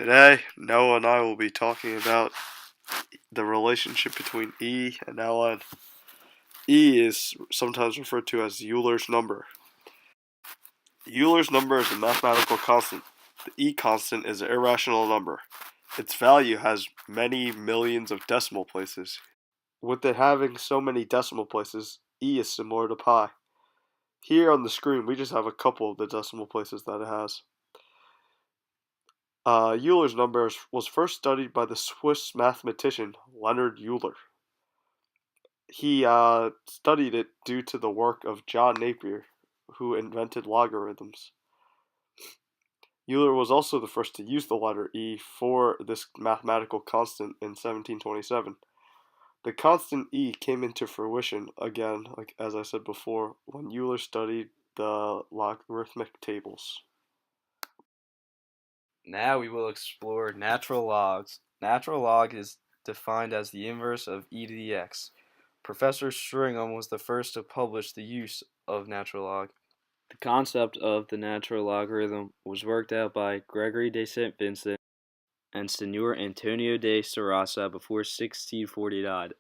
Today, Noah and I will be talking about the relationship between E and ln. E is sometimes referred to as Euler's number. Euler's number is a mathematical constant. The E constant is an irrational number. Its value has many millions of decimal places. With it having so many decimal places, E is similar to pi. Here on the screen, we just have a couple of the decimal places that it has. Euler's number was first studied by the Swiss mathematician Leonhard Euler. He studied it due to the work of John Napier, who invented logarithms. Euler was also the first to use the letter E for this mathematical constant in 1727. The constant E came into fruition again, like as I said before, when Euler studied the logarithmic tables. Now we will explore natural logs. Natural log is defined as the inverse of e to the x. Professor Stringham was the first to publish the use of natural log. The concept of the natural logarithm was worked out by Gregory de St. Vincent and Senor Antonio de Sarasa before 1649.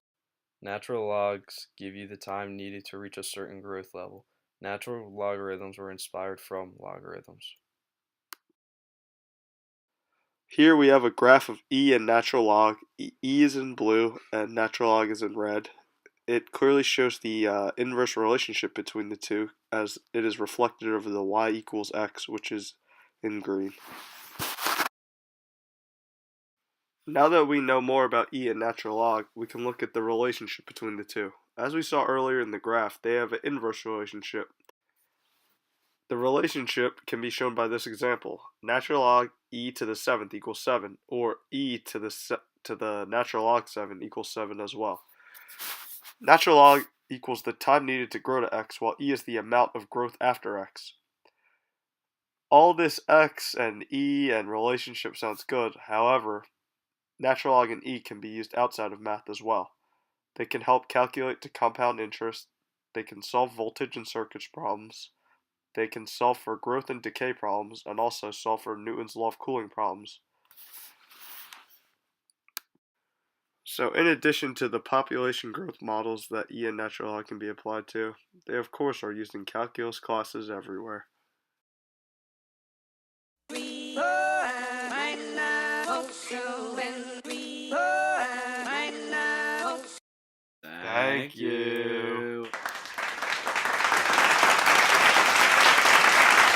Natural logs give you the time needed to reach a certain growth level. Natural logarithms were inspired from logarithms. Here we have a graph of E and natural log. E is in blue and natural log is in red. It clearly shows the inverse relationship between the two, as it is reflected over the y equals x, which is in green. Now that we know more about E and natural log, we can look at the relationship between the two. As we saw earlier in the graph, they have an inverse relationship. The relationship can be shown by this example. Natural log e to the 7th equals 7, or e to the natural log 7 equals 7 as well. Natural log equals the time needed to grow to x, while e is the amount of growth after x. All this x and e and relationship sounds good. However, natural log and e can be used outside of math as well. They can help calculate the compound interest. They can solve voltage and circuits problems. They can solve for growth and decay problems, and also solve for Newton's law of cooling problems. So in addition to the population growth models that E and natural log can be applied to, they of course are used in calculus classes everywhere. Thank you.